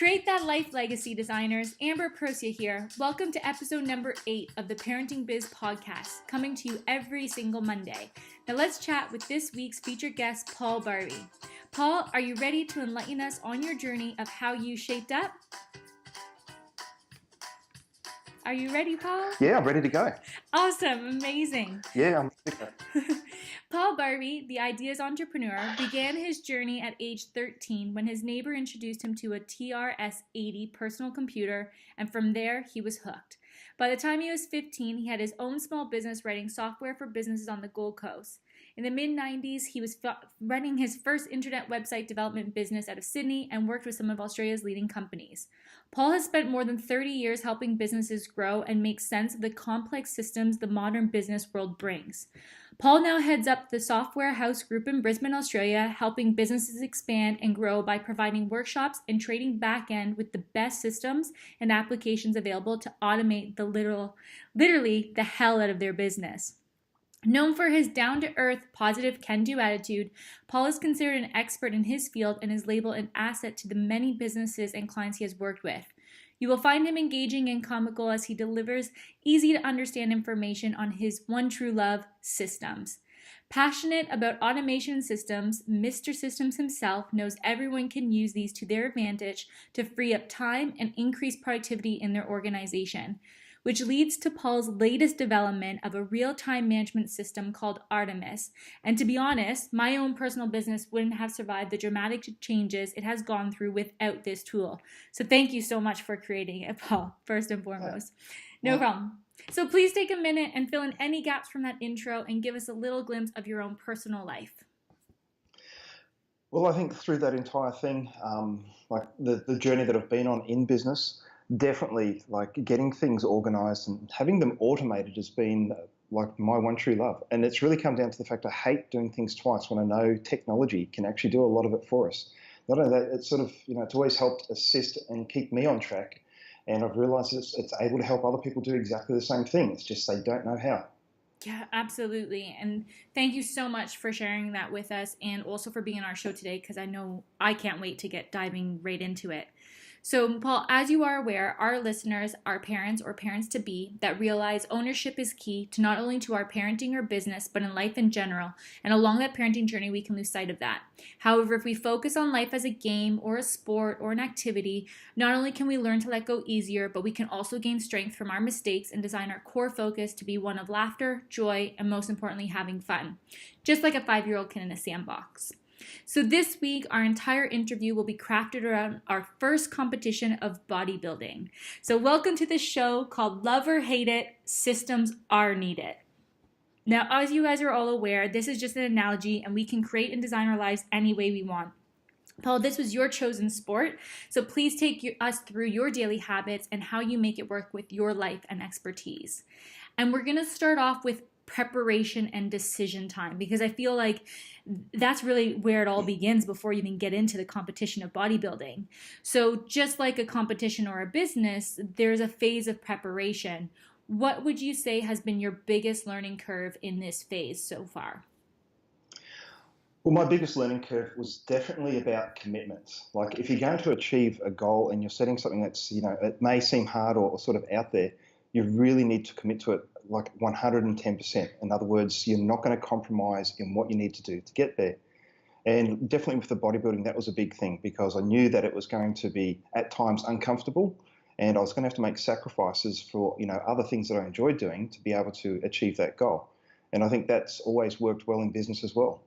Create that life, legacy designers. Amber Prosia here. Welcome to episode number 8 of the Parenting Biz Podcast, coming to you every single Monday. Now let's chat with this week's featured guest, Paul Barby. Paul, are you ready to enlighten us on your journey of how you shaped up? Are you ready, Paul? Yeah, I'm ready to go. Awesome, amazing. Yeah, I'm sick. Paul Barby, the ideas entrepreneur, began his journey at age 13 when his neighbor introduced him to a TRS-80 personal computer, and from there he was hooked. By the time he was 15, he had his own small business writing software for businesses on the Gold Coast. In the mid-90s, he was running his first internet website development business out of Sydney and worked with some of Australia's leading companies. Paul has spent more than 30 years helping businesses grow and make sense of the complex systems the modern business world brings. Paul now heads up the Software House Group in Brisbane, Australia, helping businesses expand and grow by providing workshops and trading back-end with the best systems and applications available to automate literally the hell out of their business. Known for his down-to-earth, positive, can-do attitude, Paul is considered an expert in his field and is labeled an asset to the many businesses and clients he has worked with. You will find him engaging and comical as he delivers easy-to-understand information on his one true love, systems. Passionate about automation systems, Mr. Systems himself knows everyone can use these to their advantage to free up time and increase productivity in their organization, which leads to Paul's latest development of a real-time management system called Artemis. And to be honest, my own personal business wouldn't have survived the dramatic changes it has gone through without this tool. So thank you so much for creating it, Paul, first and foremost. No problem. So please take a minute and fill in any gaps from that intro and give us a little glimpse of your own personal life. Well, I think through that entire thing, like the journey that I've been on in business, definitely like getting things organized and having them automated has been like my one true love. And it's really come down to the fact I hate doing things twice when I know technology can actually do a lot of it for us. Not only that, it's sort of, it's always helped assist and keep me on track. And I've realized it's able to help other people do exactly the same thing. It's just they don't know how. Yeah, absolutely. And thank you so much for sharing that with us and also for being on our show today, because I know I can't wait to get diving right into it. So, Paul, as you are aware, our listeners are parents or parents-to-be that realize ownership is key to not only to our parenting or business, but in life in general. And along that parenting journey, we can lose sight of that. However, if we focus on life as a game or a sport or an activity, not only can we learn to let go easier, but we can also gain strength from our mistakes and design our core focus to be one of laughter, joy, and most importantly, having fun. Just like a 5-year-old can in a sandbox. So this week, our entire interview will be crafted around our first competition of bodybuilding. So welcome to this show called Love or Hate It, Systems Are Needed. Now, as you guys are all aware, this is just an analogy and we can create and design our lives any way we want. Paul, this was your chosen sport, so please take us through your daily habits and how you make it work with your life and expertise. And we're going to start off with preparation and decision time, because I feel like that's really where it all begins before you even get into the competition of bodybuilding. So just like a competition or a business, there's a phase of preparation. What would you say has been your biggest learning curve in this phase so far? Well, my biggest learning curve was definitely about commitments. Like if you're going to achieve a goal and you're setting something that's, it may seem hard or sort of out there, you really need to commit to it like 110%. In other words, you're not going to compromise in what you need to do to get there. And definitely with the bodybuilding, that was a big thing because I knew that it was going to be at times uncomfortable and I was going to have to make sacrifices for, other things that I enjoyed doing to be able to achieve that goal. And I think that's always worked well in business as well.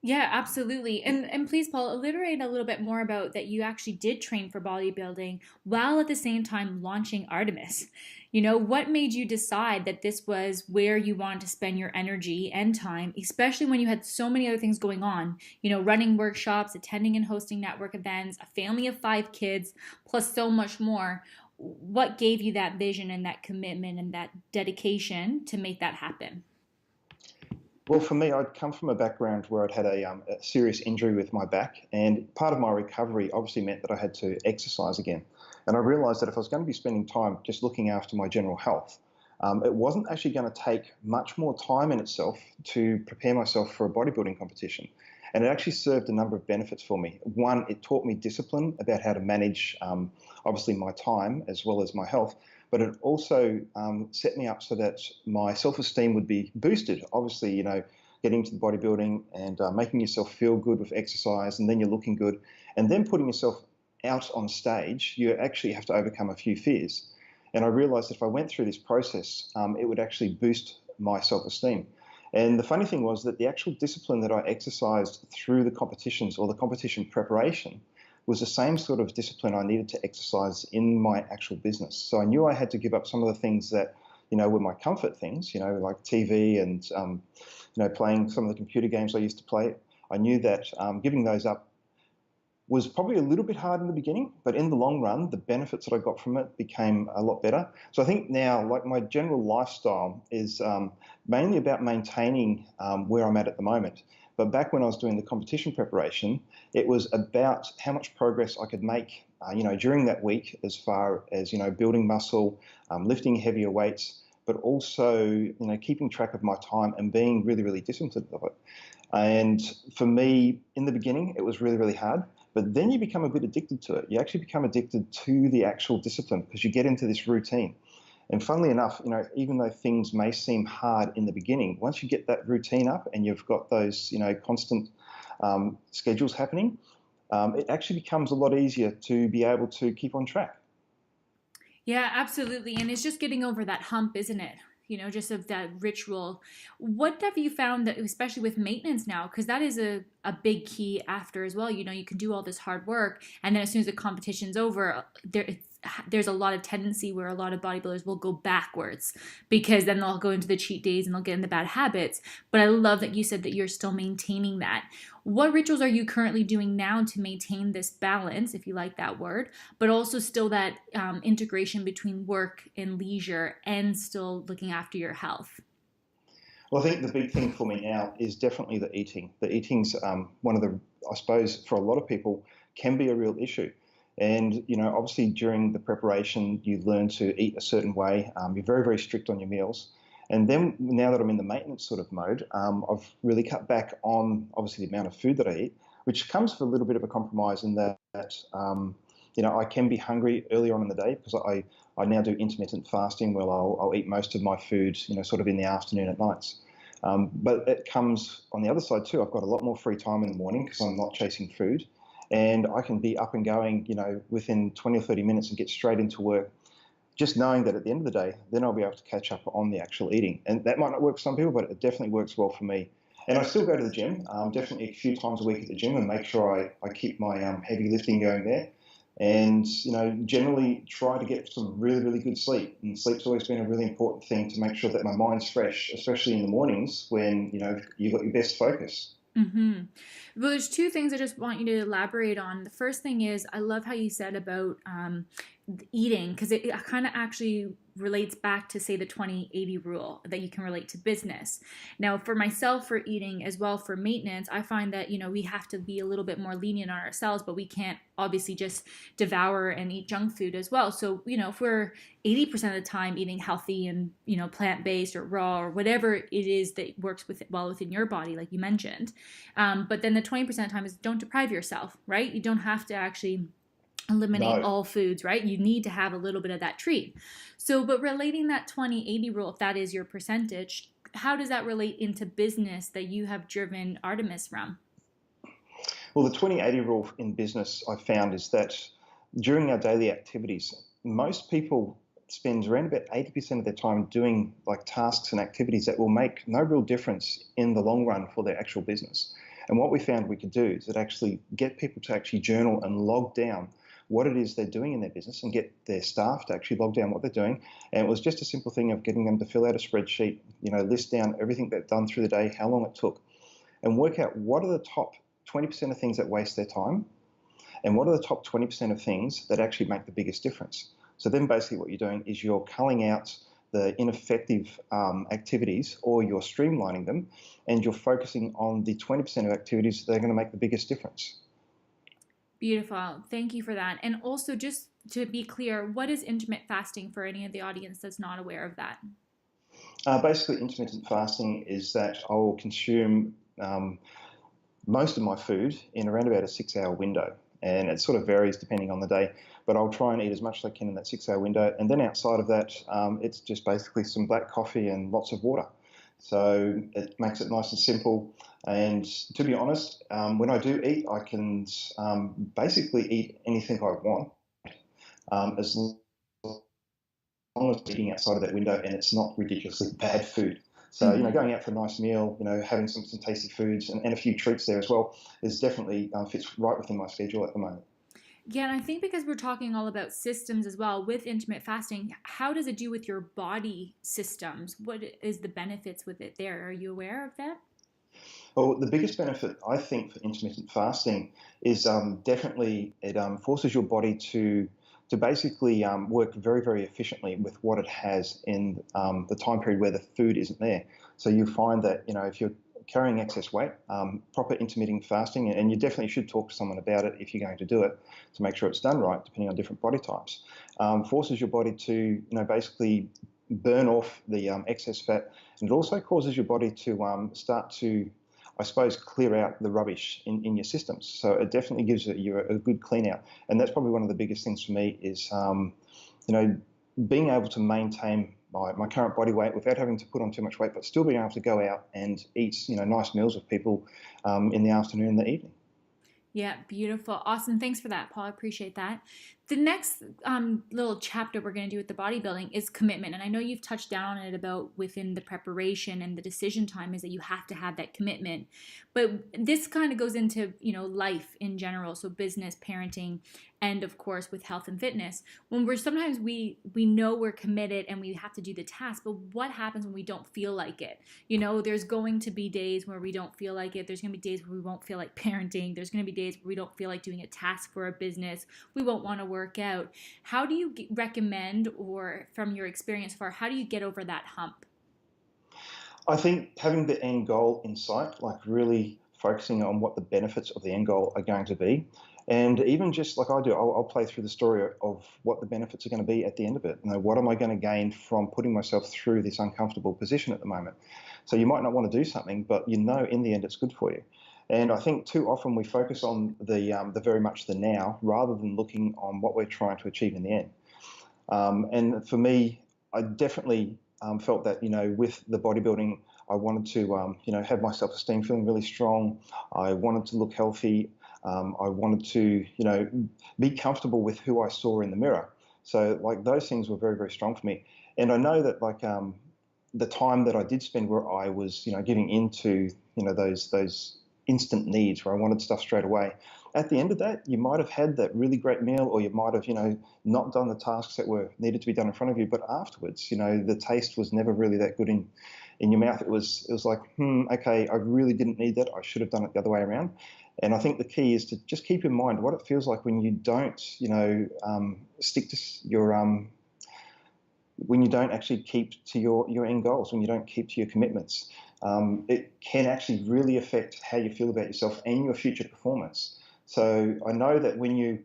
Yeah, absolutely. And please, Paul, elaborate a little bit more about that you actually did train for bodybuilding while at the same time launching Artemis. What made you decide that this was where you wanted to spend your energy and time, especially when you had so many other things going on, running workshops, attending and hosting network events, a family of 5 kids, plus so much more. What gave you that vision and that commitment and that dedication to make that happen? Well, for me, I'd come from a background where I'd had a serious injury with my back, and part of my recovery obviously meant that I had to exercise again. And I realised that if I was going to be spending time just looking after my general health, it wasn't actually going to take much more time in itself to prepare myself for a bodybuilding competition. And it actually served a number of benefits for me. One, it taught me discipline about how to manage, obviously, my time as well as my health. But it also set me up so that my self-esteem would be boosted. Obviously, getting into the bodybuilding and making yourself feel good with exercise, and then you're looking good. And then putting yourself out on stage, you actually have to overcome a few fears. And I realized if I went through this process, it would actually boost my self-esteem. And the funny thing was that the actual discipline that I exercised through the competitions or the competition preparation was the same sort of discipline I needed to exercise in my actual business. So I knew I had to give up some of the things that, were my comfort things, like TV and, playing some of the computer games I used to play. I knew that giving those up was probably a little bit hard in the beginning, but in the long run, the benefits that I got from it became a lot better. So I think now, like, my general lifestyle is mainly about maintaining where I'm at the moment. But back when I was doing the competition preparation, it was about how much progress I could make, during that week, as far as, building muscle, lifting heavier weights, but also, keeping track of my time and being really, really disciplined of it. And for me, in the beginning, it was really, really hard. But then you become a bit addicted to it. You actually become addicted to the actual discipline because you get into this routine. And funnily enough, even though things may seem hard in the beginning, once you get that routine up and you've got those, constant schedules happening, it actually becomes a lot easier to be able to keep on track. Yeah, absolutely. And it's just getting over that hump, isn't it? Just of that ritual. What have you found that, especially with maintenance now, because that is a big key after as well. You can do all this hard work, and then as soon as the competition's over, there's a lot of tendency where a lot of bodybuilders will go backwards because then they'll go into the cheat days and they'll get into bad habits. But I love that you said that you're still maintaining that. What rituals are you currently doing now to maintain this balance, if you like that word, but also still that integration between work and leisure and still looking after your health? Well, I think the big thing for me now is definitely the eating. The eating's one of the, I suppose, for a lot of people, can be a real issue. And, obviously during the preparation, you learn to eat a certain way. You're very, very strict on your meals. And then now that I'm in the maintenance sort of mode, I've really cut back on, obviously, the amount of food that I eat, which comes with a little bit of a compromise in that, I can be hungry earlier on in the day because I now do intermittent fasting where I'll eat most of my food, sort of in the afternoon at nights. But it comes on the other side too. I've got a lot more free time in the morning because I'm not chasing food. And I can be up and going, within 20 or 30 minutes and get straight into work, just knowing that at the end of the day, then I'll be able to catch up on the actual eating. And that might not work for some people, but it definitely works well for me. And I still go to the gym, definitely a few times a week at the gym, and make sure I keep my heavy lifting going there. And, generally try to get some really, really good sleep. And sleep's always been a really important thing to make sure that my mind's fresh, especially in the mornings when, you've got your best focus. Mm-hmm. Well, there's two things I just want you to elaborate on. The first thing is I love how you said about eating, because it kind of actually relates back to, say, the 20-80 rule that you can relate to business. Now, for myself, for eating as well, for maintenance, I find that, we have to be a little bit more lenient on ourselves, but we can't obviously just devour and eat junk food as well. So, if we're 80% of the time eating healthy and, plant-based or raw or whatever it is that works well within your body, like you mentioned. But then the 20% of the time is don't deprive yourself, right? You don't have to actually eliminate all foods, right? You need to have a little bit of that treat. So, but relating that 20-80 rule, if that is your percentage, how does that relate into business that you have driven Artemis from? Well, the 20-80 rule in business I found is that during our daily activities, most people spend around about 80% of their time doing like tasks and activities that will make no real difference in the long run for their actual business. And what we found we could do is that actually get people to actually journal and log down what it is they're doing in their business and get their staff to actually log down what they're doing. And it was just a simple thing of getting them to fill out a spreadsheet, list down everything they've done through the day, how long it took, and work out what are the top 20% of things that waste their time and what are the top 20% of things that actually make the biggest difference. So then basically what you're doing is you're culling out the ineffective activities, or you're streamlining them, and you're focusing on the 20% of activities that are going to make the biggest difference. Beautiful. Thank you for that. And also, just to be clear, what is intermittent fasting for any of the audience that's not aware of that? Basically, intermittent fasting is that I will consume most of my food in around about a 6-hour window. And it sort of varies depending on the day, but I'll try and eat as much as I can in that 6-hour window. And then outside of that, it's just basically some black coffee and lots of water. So it makes it nice and simple. And to be honest, when I do eat, I can basically eat anything I want, as long as I'm eating outside of that window and it's not ridiculously bad food. So, going out for a nice meal, having some tasty foods and a few treats there as well is definitely fits right within my schedule at the moment. Yeah, and I think because we're talking all about systems as well with intermittent fasting, how does it do with your body systems? What is the benefits with it there? Are you aware of that? Well, the biggest benefit, I think, for intermittent fasting is definitely it forces your body to basically work very, very efficiently with what it has in the time period where the food isn't there. So you find that, if you're carrying excess weight, proper intermittent fasting, and you definitely should talk to someone about it if you're going to do it to make sure it's done right, depending on different body types, forces your body to, basically burn off the excess fat, and it also causes your body to start to, I suppose, clear out the rubbish in your systems. So it definitely gives you a good clean out. And that's probably one of the biggest things for me is, being able to maintain my current body weight without having to put on too much weight, but still being able to go out and eat, nice meals with people in the afternoon and the evening. Yeah, beautiful. Awesome. Thanks for that, Paul. I appreciate that. The next little chapter we're going to do with the bodybuilding is commitment. And I know you've touched down on it about within the preparation and the decision time is that you have to have that commitment. But this kind of goes into, life in general. So business, parenting, and of course with health and fitness. When sometimes we know we're committed and we have to do the task, but what happens when we don't feel like it? There's going to be days where we don't feel like it. There's going to be days where we won't feel like parenting. There's going to be days where we don't feel like doing a task for a business. We won't want to work out. How do you recommend, or from your experience far, how do you get over that hump? I think having the end goal in sight, like really focusing on what the benefits of the end goal are going to be. And even just like I do, I'll play through the story of what the benefits are going to be at the end of it. What am I going to gain from putting myself through this uncomfortable position at the moment? So you might not want to do something, but in the end it's good for you. And I think too often we focus on the very much the now rather than looking on what we're trying to achieve in the end. And for me, I definitely felt that, with the bodybuilding, I wanted to, have my self-esteem feeling really strong. I wanted to look healthy. I wanted to, be comfortable with who I saw in the mirror. So like those things were very, very strong for me. And I know that like the time that I did spend where I was, giving into, those instant needs where I wanted stuff straight away. At the end of that, you might have had that really great meal, or you might have, not done the tasks that were needed to be done in front of you. But afterwards, the taste was never really that good in your mouth. It was like, okay, I really didn't need that. I should have done it the other way around. And I think the key is to just keep in mind what it feels like when you don't, stick to your when you don't actually keep to your end goals, when you don't keep to your commitments. It can actually really affect how you feel about yourself and your future performance. So I know that when you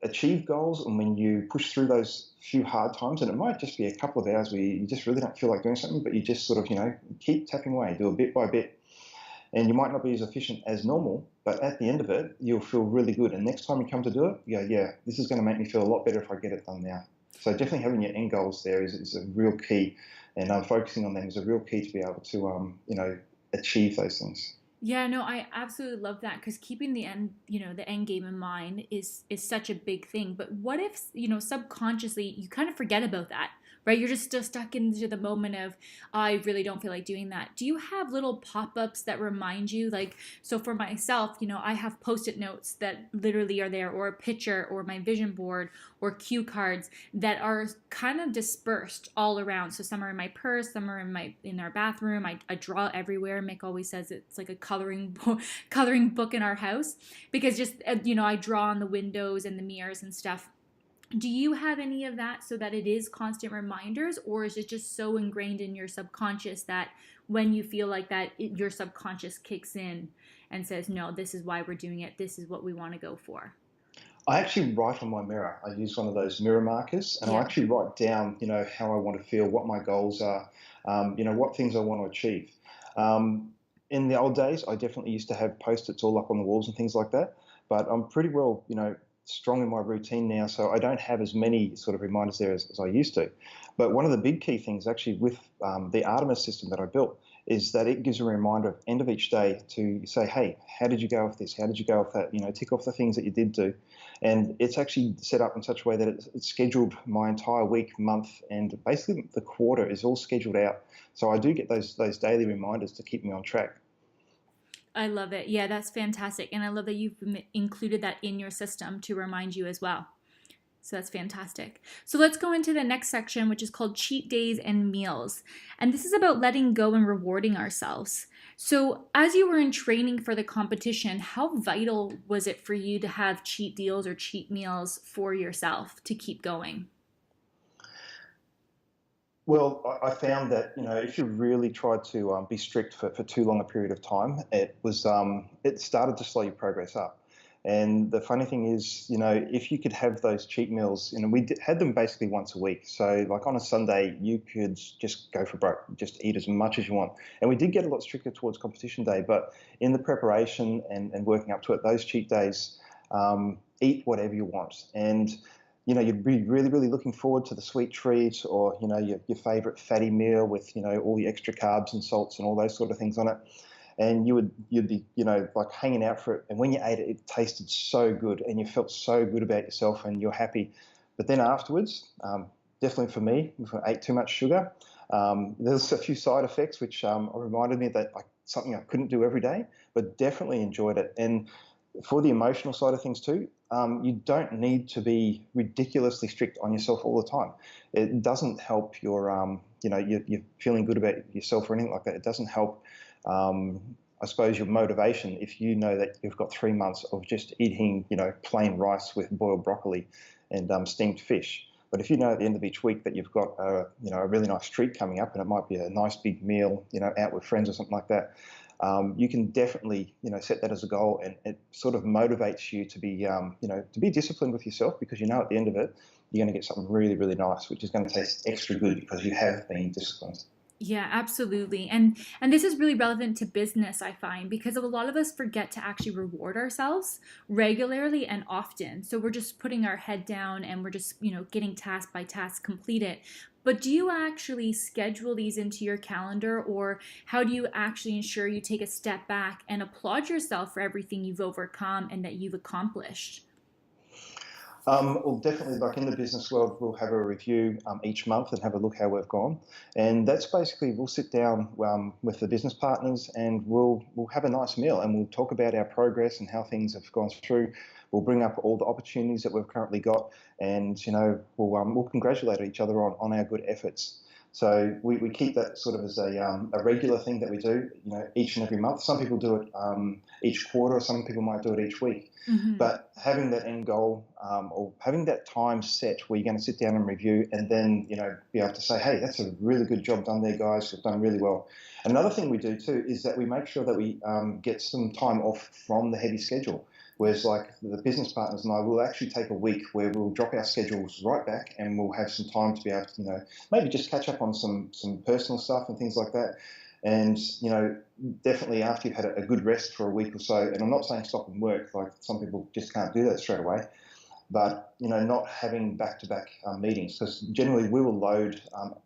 achieve goals and when you push through those few hard times, and it might just be a couple of hours where you just really don't feel like doing something, but you just sort of, keep tapping away, do a bit by bit. And you might not be as efficient as normal, but at the end of it, you'll feel really good. And next time you come to do it, you go, yeah, this is going to make me feel a lot better if I get it done now. So definitely having your end goals there is a real key, and focusing on them is a real key to be able to, achieve those things. Yeah, no, I absolutely love that, because keeping the end, the end game in mind is such a big thing. But what if, subconsciously you kind of forget about that, right? You're just still stuck into the moment of, I really don't feel like doing that. Do you have little pop-ups that remind you? Like, so for myself, I have Post-it notes that literally are there, or a picture, or my vision board, or cue cards that are kind of dispersed all around. So some are in my purse, some are in our bathroom. I draw everywhere. Mick always says it's like a coloring book in our house, because just, I draw on the windows and the mirrors and stuff. Do you have any of that so that it is constant reminders, or is it just so ingrained in your subconscious that when you feel like that, your subconscious kicks in and says, no, this is why we're doing it. This is what we want to go for? I actually write on my mirror. I use one of those mirror markers, and I actually write down, how I want to feel, what my goals are, what things I want to achieve. In the old days, I definitely used to have post-its all up on the walls and things like that. But I'm pretty well, strong in my routine now, so I don't have as many sort of reminders there as I used to. But one of the big key things actually with the Artemis system that I built is that it gives a reminder at the end of each day to say, hey, how did you go with this? How did you go with that? Tick off the things that you did do. And it's actually set up in such a way that it's scheduled my entire week, month, and basically the quarter is all scheduled out. So I do get those daily reminders to keep me on track. I love it. Yeah, that's fantastic. And I love that you've included that in your system to remind you as well. So that's fantastic. So let's go into the next section, which is called cheat days and meals. And this is about letting go and rewarding ourselves. So as you were in training for the competition, how vital was it for you to have cheat deals or cheat meals for yourself to keep going? Well, I found that if you really tried to be strict for too long a period of time, it started to slow your progress up. And the funny thing is, if you could have those cheat meals, had them basically once a week. So like on a Sunday, you could just go for broke, just eat as much as you want. And we did get a lot stricter towards competition day, but in the preparation and working up to it, those cheat days, eat whatever you want. And you'd be really, really looking forward to the sweet treat or, your favorite fatty meal with, all the extra carbs and salts and all those sort of things on it. And you'd be, like hanging out for it. And when you ate it, it tasted so good and you felt so good about yourself and you're happy. But then afterwards, definitely for me, if I ate too much sugar, there's a few side effects which reminded me that something I couldn't do every day, but definitely enjoyed it. And for the emotional side of things too, you don't need to be ridiculously strict on yourself all the time. It doesn't help your, you're feeling good about yourself or anything like that. It doesn't help, I suppose, your motivation if you know that you've got 3 months of just eating, plain rice with boiled broccoli and steamed fish. But if you know at the end of each week that you've got a really nice treat coming up and it might be a nice big meal, out with friends or something like that, you can definitely, set that as a goal, and it sort of motivates you to be, to be disciplined with yourself because at the end of it, you're going to get something really, really nice, which is going to taste extra good because you have been disciplined. Yeah, absolutely. And this is really relevant to business, I find, because a lot of us forget to actually reward ourselves regularly and often. So we're just putting our head down and we're just, getting task by task completed. But do you actually schedule these into your calendar, or how do you actually ensure you take a step back and applaud yourself for everything you've overcome and that you've accomplished? Well, definitely, like in the business world, we'll have a review each month and have a look how we've gone. And that's basically, we'll sit down with the business partners and we'll have a nice meal and we'll talk about our progress and how things have gone through. We'll bring up all the opportunities that we've currently got, and we'll congratulate each other on our good efforts. So we keep that sort of as a regular thing that we do, each and every month. Some people do it each quarter, or some people might do it each week. Mm-hmm. But having that end goal or having that time set where you're going to sit down and review and then, be able to say, hey, that's a really good job done there, guys. You've done really well. Another thing we do too is that we make sure that we get some time off from the heavy schedule. Whereas like the business partners and I will actually take a week where we'll drop our schedules right back and we'll have some time to be able to, maybe just catch up on some personal stuff and things like that. And, definitely after you've had a good rest for a week or so, and I'm not saying stop and work, like some people just can't do that straight away, but, not having back-to-back meetings, because generally we will load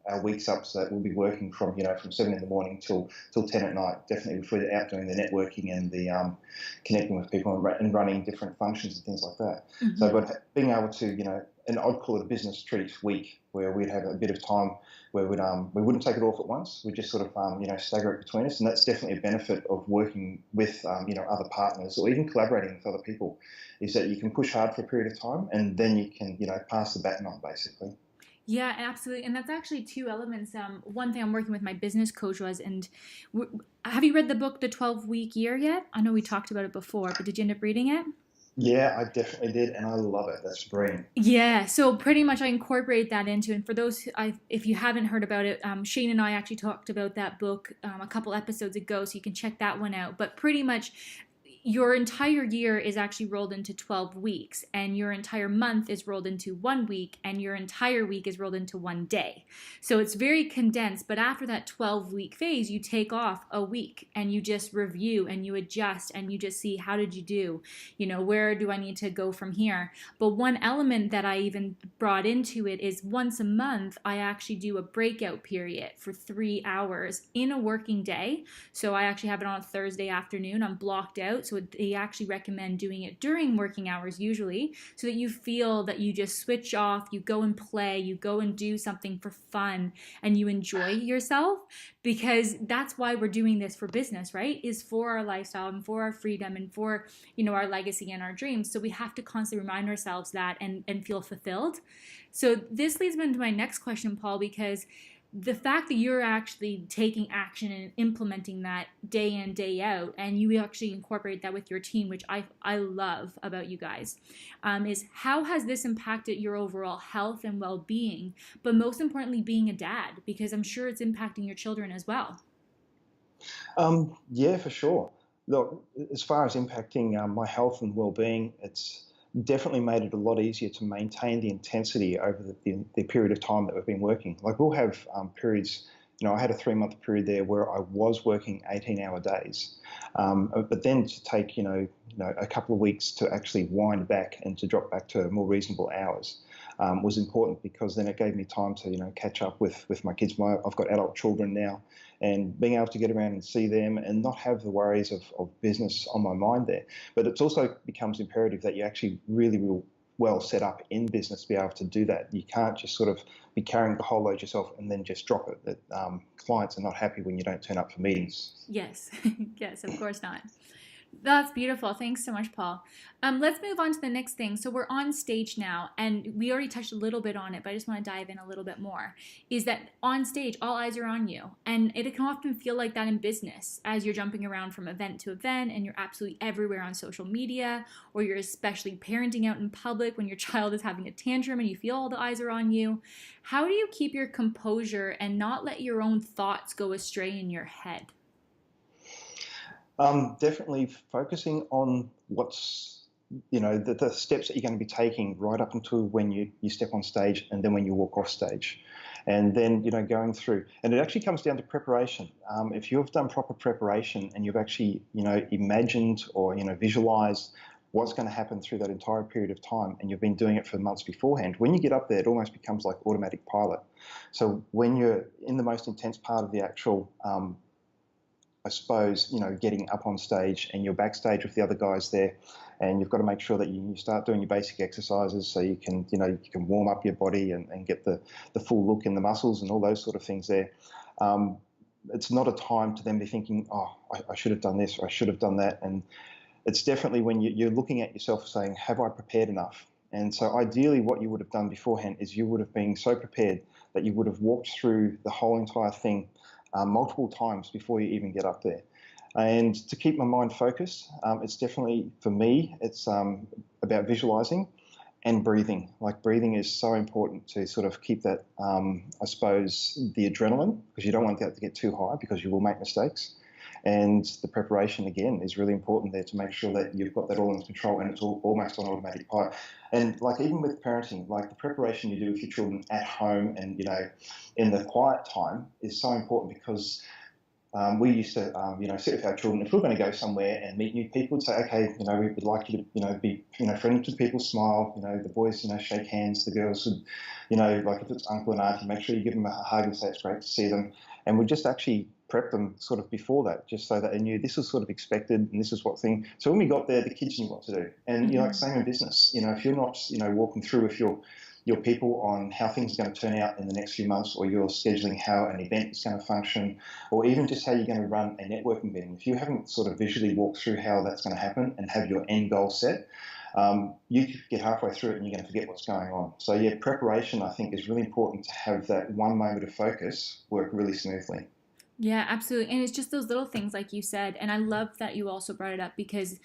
our weeks up so that we'll be working from 7 in the morning till 10 at night, definitely if we're out doing the networking and the connecting with people and running different functions and things like that. Mm-hmm. So, but being able to, and I'd call it a business treat week where we'd have a bit of time where we wouldn't take it off at once. We'd just sort of, stagger it between us. And that's definitely a benefit of working with, other partners or even collaborating with other people, is that you can push hard for a period of time and then you can, pass the baton on basically. Yeah, absolutely. And that's actually two elements. One thing I'm working with my business coach was, have you read the book, The 12-Week Year yet? I know we talked about it before, but did you end up reading it? Yeah, I definitely did, and I love it. That's brilliant. Yeah, so pretty much I incorporate that into, and for those, if you haven't heard about it, Shane and I actually talked about that book a couple episodes ago, so you can check that one out. But pretty much, your entire year is actually rolled into 12 weeks, and your entire month is rolled into 1 week, and your entire week is rolled into 1 day. So it's very condensed, but after that 12-week phase, you take off a week and you just review and you adjust and you just see, how did you do? Where do I need to go from here? But one element that I even brought into it is once a month, I actually do a breakout period for 3 hours in a working day. So I actually have it on a Thursday afternoon. I'm blocked out. So they actually recommend doing it during working hours usually, so that you feel that you just switch off, you go and play, you go and do something for fun, and you enjoy yourself, because that's why we're doing this for business, right? Is for our lifestyle and for our freedom and for, our legacy and our dreams. So we have to constantly remind ourselves that and feel fulfilled. So this leads me into my next question, Paul, because the fact that you're actually taking action and implementing that day in, day out, and you actually incorporate that with your team, which I love about you guys, is how has this impacted your overall health and well-being, but most importantly, being a dad, because I'm sure it's impacting your children as well. Yeah, for sure. Look, as far as impacting my health and well-being, it's definitely made it a lot easier to maintain the intensity over the period of time that we've been working. Like we'll have periods, I had a 3-month period there where I was working 18-hour days, but then to take, a couple of weeks to actually wind back and to drop back to more reasonable hours was important, because then it gave me time to, catch up with my kids. I've got adult children now, and being able to get around and see them and not have the worries of business on my mind there. But it also becomes imperative that you actually really well set up in business to be able to do that. You can't just sort of be carrying the whole load yourself and then just drop it. That clients are not happy when you don't turn up for meetings. Yes, yes, of course not. That's beautiful. Thanks so much, Paul. Let's move on to the next thing. So we're on stage now, and we already touched a little bit on it, but I just want to dive in a little bit more. Is that on stage, all eyes are on you. And it can often feel like that in business as you're jumping around from event to event and you're absolutely everywhere on social media, or you're especially parenting out in public when your child is having a tantrum and you feel all the eyes are on you. How do you keep your composure and not let your own thoughts go astray in your head? Definitely focusing on what's, the steps that you're going to be taking right up until when you step on stage, and then when you walk off stage. And then, going through. And it actually comes down to preparation. If you've done proper preparation and you've actually, imagined or, visualized what's going to happen through that entire period of time, and you've been doing it for months beforehand, when you get up there, it almost becomes like automatic pilot. So when you're in the most intense part of the actual I suppose, getting up on stage and you're backstage with the other guys there, and you've got to make sure that you start doing your basic exercises so you can, you can warm up your body and get the full look in the muscles and all those sort of things there. It's not a time to then be thinking, oh, I should have done this or I should have done that. And it's definitely when you're looking at yourself saying, have I prepared enough? And so ideally what you would have done beforehand is you would have been so prepared that you would have walked through the whole entire thing multiple times before you even get up there. And to keep my mind focused, it's definitely, for me, it's about visualizing and breathing. Like breathing is so important to sort of keep that, I suppose, the adrenaline, because you don't want that to get too high because you will make mistakes. And the preparation, again, is really important there to make sure that you've got that all under control and it's all almost on automatic pilot. And like even with parenting, like the preparation you do with your children at home and, in the quiet time is so important, because we used to, sit with our children. If we we're going to go somewhere and meet new people, we'd say, okay, we would like you to, be, friendly to the people, smile, the boys, shake hands, the girls would, like if it's uncle and auntie, make sure you give them a hug and say it's great to see them. And we just actually prep them sort of before that, just so that they knew this was sort of expected and this is what thing. So when we got there, the kids knew what to do. And, like same in business, if you're not, walking through with your people on how things are going to turn out in the next few months, or you're scheduling how an event is going to function, or even just how you're going to run a networking meeting. If you haven't sort of visually walked through how that's going to happen and have your end goal set, you could get halfway through it and you're going to forget what's going on. So yeah, preparation, I think, is really important to have that one moment of focus work really smoothly. Yeah, absolutely. And it's just those little things like you said. And I love that you also brought it up, because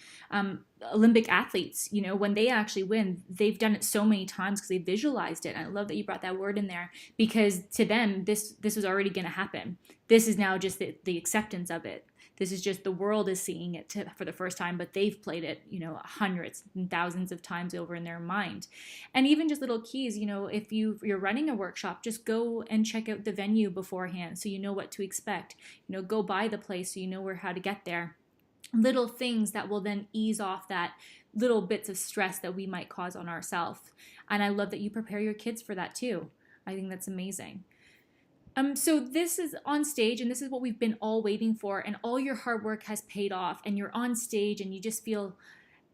Olympic athletes, when they actually win, they've done it so many times because they visualized it. And I love that you brought that word in there, because to them, this was already going to happen. This is now just the acceptance of it. This is just the world is seeing it for the first time, but they've played it, hundreds and thousands of times over in their mind. And even just little keys, if you're running a workshop, just go and check out the venue beforehand so you know what to expect. Go by the place so you know how to get there. Little things that will then ease off that little bits of stress that we might cause on ourselves. And I love that you prepare your kids for that too. I think that's amazing. So this is on stage, and this is what we've been all waiting for, and all your hard work has paid off, and you're on stage and you just feel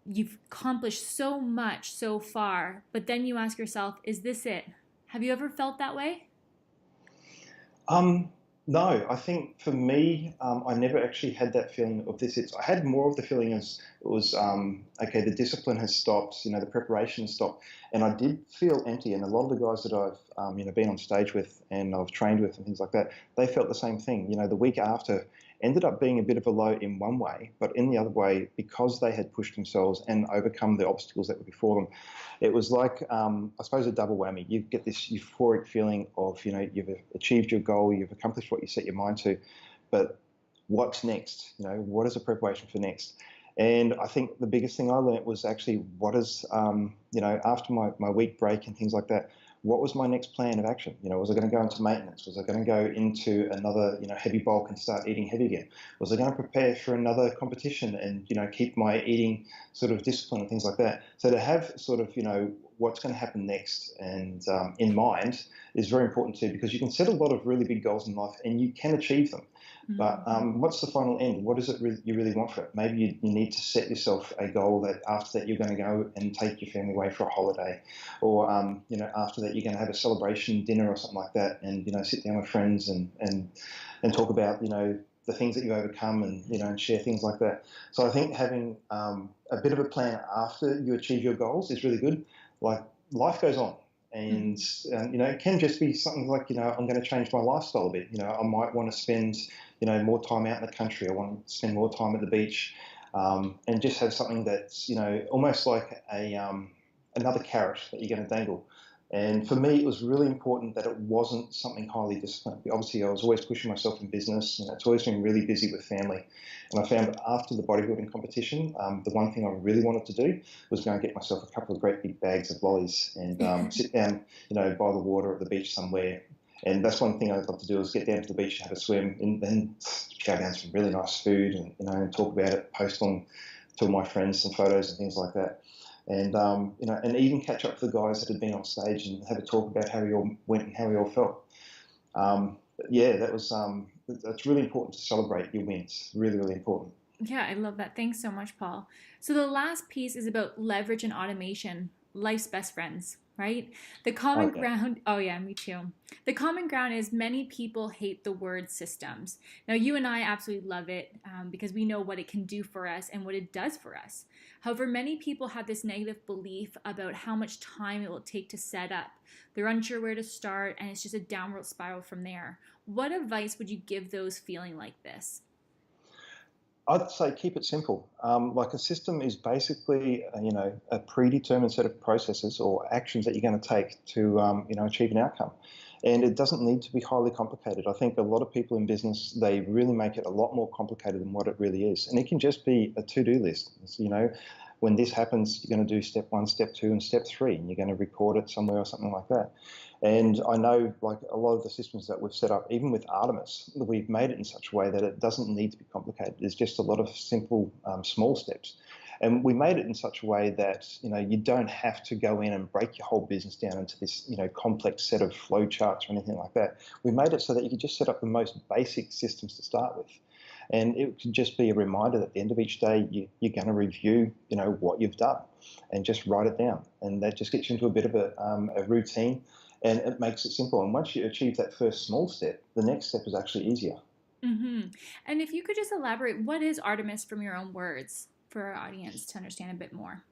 you've accomplished so much so far, but then you ask yourself, is this it? Have you ever felt that way? No, I think for me, I never actually had that feeling of this. I had more of the feeling as it was, okay, the discipline has stopped, the preparation has stopped. And I did feel empty. And a lot of the guys that I've, been on stage with and I've trained with and things like that, they felt the same thing. The week after ended up being a bit of a low in one way, but in the other way, because they had pushed themselves and overcome the obstacles that were before them, it was like, I suppose, a double whammy. You get this euphoric feeling of, you've achieved your goal, you've accomplished what you set your mind to, but what's next? What is the preparation for next? And I think the biggest thing I learned was actually after my week break and things like that, what was my next plan of action? Was I going to go into maintenance? Was I going to go into another, heavy bulk and start eating heavy again? Was I going to prepare for another competition and, keep my eating sort of discipline and things like that? So to have sort of, what's going to happen next and in mind is very important too, because you can set a lot of really big goals in life and you can achieve them. But what's the final end? What is it you really want for it? Maybe you need to set yourself a goal that after that you're going to go and take your family away for a holiday, or after that you're going to have a celebration dinner or something like that, and sit down with friends and talk about the things that you overcome and share things like that. So I think having a bit of a plan after you achieve your goals is really good. Like life goes on. And, it can just be something like, I'm going to change my lifestyle a bit. I might want to spend, more time out in the country. I want to spend more time at the beach and just have something that's, almost like another carrot that you're going to dangle. And for me, it was really important that it wasn't something highly disciplined. Obviously, I was always pushing myself in business. It's always been really busy with family. And I found that after the bodybuilding competition, the one thing I really wanted to do was go and get myself a couple of great big bags of lollies and sit down, by the water at the beach somewhere. And that's one thing I'd love to do is get down to the beach, have a swim, and then chow down some really nice food and talk about it, post on to my friends some photos and things like that. And and even catch up with the guys that had been on stage and have a talk about how we all went and how we all felt. That's really important to celebrate your wins. Really, really important. Yeah, I love that. Thanks so much, Paul. So the last piece is about leverage and automation, life's best friends, right? The common ground. Oh yeah, me too. The common ground is many people hate the word systems. Now you and I absolutely love it because we know what it can do for us and what it does for us. However, many people have this negative belief about how much time it will take to set up. They're unsure where to start, and it's just a downward spiral from there. What advice would you give those feeling like this? I'd say keep it simple. Like a system is basically, a predetermined set of processes or actions that you're going to take to, achieve an outcome. And it doesn't need to be highly complicated. I think a lot of people in business, they really make it a lot more complicated than what it really is. And it can just be a to-do list. So, when this happens, you're going to do step 1, step 2, and step 3, and you're going to record it somewhere or something like that. And I know, like a lot of the systems that we've set up, even with Artemis, we've made it in such a way that it doesn't need to be complicated. There's just a lot of simple, small steps. And we made it in such a way that, you don't have to go in and break your whole business down into this, complex set of flow charts or anything like that. We made it so that you could just set up the most basic systems to start with. And it could just be a reminder that at the end of each day, you're going to review, what you've done and just write it down. And that just gets you into a bit of a routine, and it makes it simple. And once you achieve that first small step, the next step is actually easier. Mm-hmm. And if you could just elaborate, what is Artemis from your own words for our audience to understand a bit more?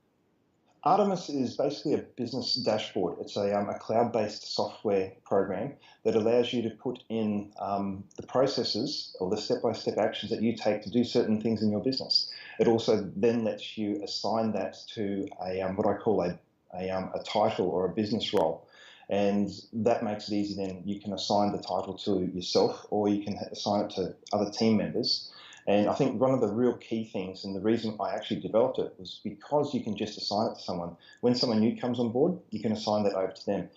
Artemis is basically a business dashboard. It's a cloud-based software program that allows you to put in the processes or the step-by-step actions that you take to do certain things in your business. It also then lets you assign that to what I call a title or a business role. And that makes it easy. Then you can assign the title to yourself, or you can assign it to other team members. And I think one of the real key things, and the reason I actually developed it, was because you can just assign it to someone. When someone new comes on board, you can assign that over to them.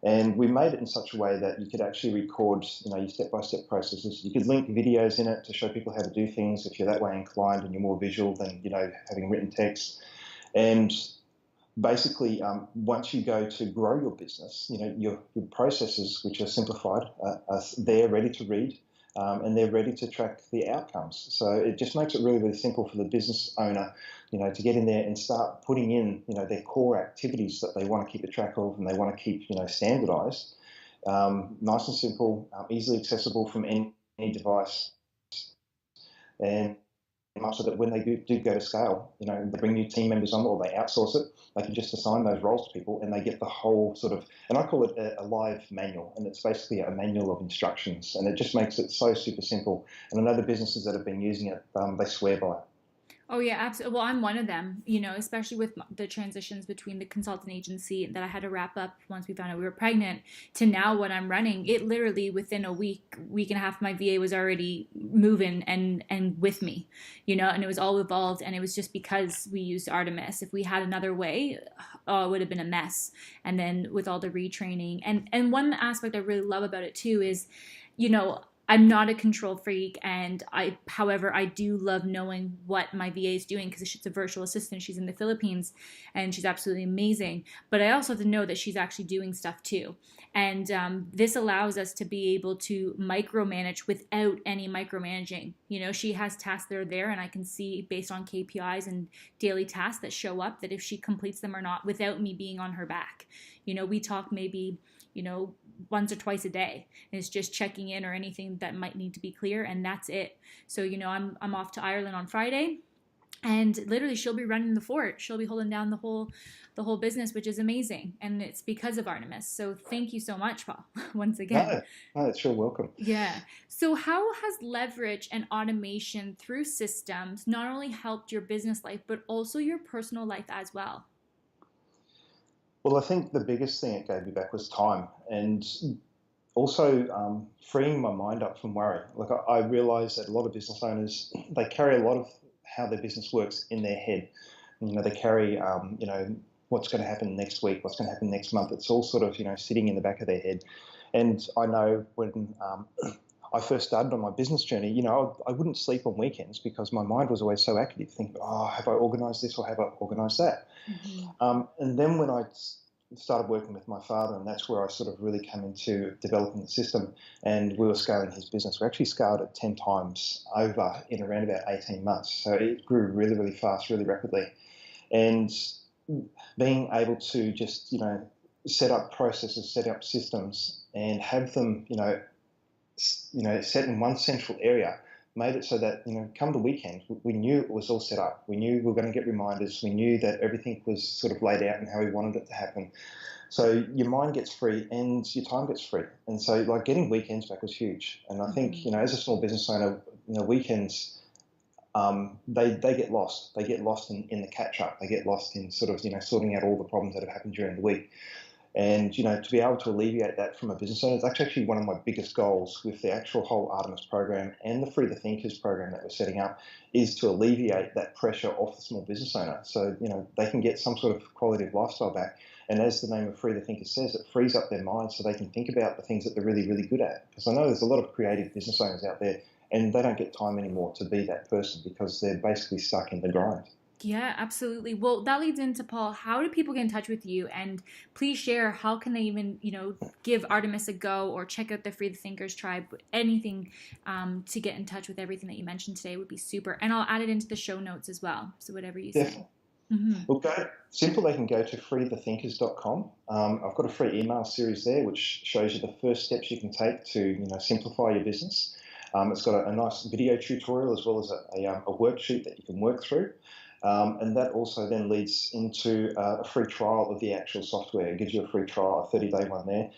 And we made it in such a way that you could actually record, your step-by-step processes. You could link videos in it to show people how to do things if you're that way inclined and you're more visual than, having written text. And basically, once you go to grow your business, your processes, which are simplified, are there ready to read, and they're ready to track the outcomes. So it just makes it really, really simple for the business owner, to get in there and start putting in, their core activities that they want to keep a track of and they want to keep, standardized. Nice and simple, easily accessible from any device. And so that when they do go to scale, they bring new team members on or they outsource it, they can just assign those roles to people and they get the whole sort of, and I call it a live manual, and it's basically a manual of instructions, and it just makes it so super simple. And I know the businesses that have been using it, they swear by it. Oh, yeah, absolutely. Well, I'm one of them, especially with the transitions between the consultant agency that I had to wrap up once we found out we were pregnant to now what I'm running. It literally within a week and a half, my VA was already moving and with me, and it was all evolved. And it was just because we used Artemis. If we had another way, it would have been a mess. And then with all the retraining and one aspect I really love about it too is, I'm not a control freak, and however, I do love knowing what my VA is doing because she's a virtual assistant. She's in the Philippines, and she's absolutely amazing. But I also have to know that she's actually doing stuff too. And this allows us to be able to micromanage without any micromanaging. She has tasks that are there, and I can see based on KPIs and daily tasks that show up that if she completes them or not without me being on her back. We talk maybe, once or twice a day. And it's just checking in or anything that might need to be clear, and that's it. So, I'm off to Ireland on Friday, and literally she'll be running the fort. She'll be holding down the whole business, which is amazing. And it's because of Artemis. So thank you so much, Paul, once again. No, it's sure welcome. Yeah. So how has leverage and automation through systems not only helped your business life, but also your personal life as well? Well, I think the biggest thing it gave me back was time, and also freeing my mind up from worry. Like I realised that a lot of business owners, they carry a lot of how their business works in their head. They carry, what's going to happen next week, what's going to happen next month. It's all sort of, sitting in the back of their head. And I know when I first started on my business journey, I wouldn't sleep on weekends because my mind was always so active, thinking, have I organised this or have I organised that? Mm-hmm. And then when I started working with my father, and that's where I sort of really came into developing the system, and we were scaling his business. We actually scaled it 10 times over in around about 18 months. So it grew really, really fast, really rapidly. And being able to just, set up processes, set up systems and have them, set in one central area, made it so that, come the weekend, we knew it was all set up. We knew we were going to get reminders. We knew that everything was sort of laid out and how we wanted it to happen. So your mind gets free and your time gets free. And so like getting weekends back was huge. And I think, as a small business owner, weekends, they get lost. They get lost in the catch up. They get lost in sort of, sorting out all the problems that have happened during the week. And, to be able to alleviate that from a business owner, it's actually one of my biggest goals with the actual whole Artemis program and the Free the Thinkers program that we're setting up is to alleviate that pressure off the small business owner. So, they can get some sort of quality of lifestyle back. And as the name of Free the Thinkers says, it frees up their minds so they can think about the things that they're really, really good at. Because I know there's a lot of creative business owners out there and they don't get time anymore to be that person because they're basically stuck in the grind. Yeah, absolutely. Well, that leads into, Paul, how do people get in touch with you? And please share, how can they even, give Artemis a go or check out the Free the Thinkers tribe? Anything to get in touch with everything that you mentioned today would be super. And I'll add it into the show notes as well. So whatever you say. Mm-hmm. Well, they can go to freethethinkers.com. I've got a free email series there which shows you the first steps you can take to, simplify your business. It's got a nice video tutorial as well as a worksheet that you can work through. And that also then leads into a free trial of the actual software. It gives you a free trial, a 30-day one there.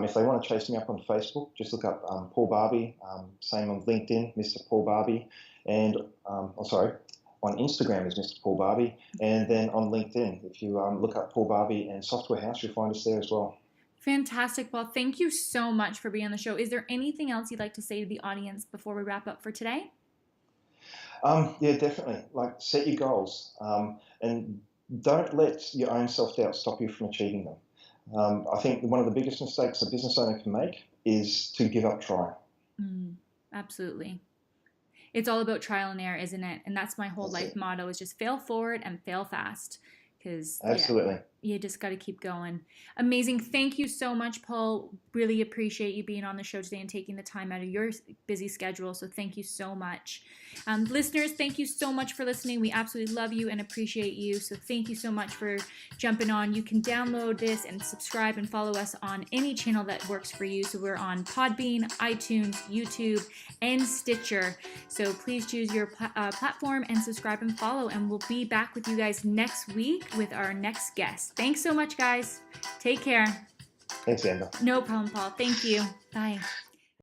If they want to chase me up on Facebook, just look up Paul Barby, same on LinkedIn, Mr. Paul Barby, and on Instagram is Mr. Paul Barby, and then on LinkedIn, if you look up Paul Barby and Software House, you'll find us there as well. Fantastic. Well, thank you so much for being on the show. Is there anything else you'd like to say to the audience before we wrap up for today? Yeah, definitely. Like, set your goals, and don't let your own self-doubt stop you from achieving them. I think one of the biggest mistakes a business owner can make is to give up trying. Absolutely. It's all about trial and error, isn't it? And that's my whole life motto, is just fail forward and fail fast. Because Absolutely. You just got to keep going. Amazing. Thank you so much, Paul. Really appreciate you being on the show today and taking the time out of your busy schedule. So thank you so much. Listeners, thank you so much for listening. We absolutely love you and appreciate you. So thank you so much for jumping on. You can download this and subscribe and follow us on any channel that works for you. So we're on Podbean, iTunes, YouTube, and Stitcher. So please choose your platform and subscribe and follow. And we'll be back with you guys next week with our next guest. Thanks so much, guys. Take care. Thanks, Amber. No problem, Paul. Thank you. Bye.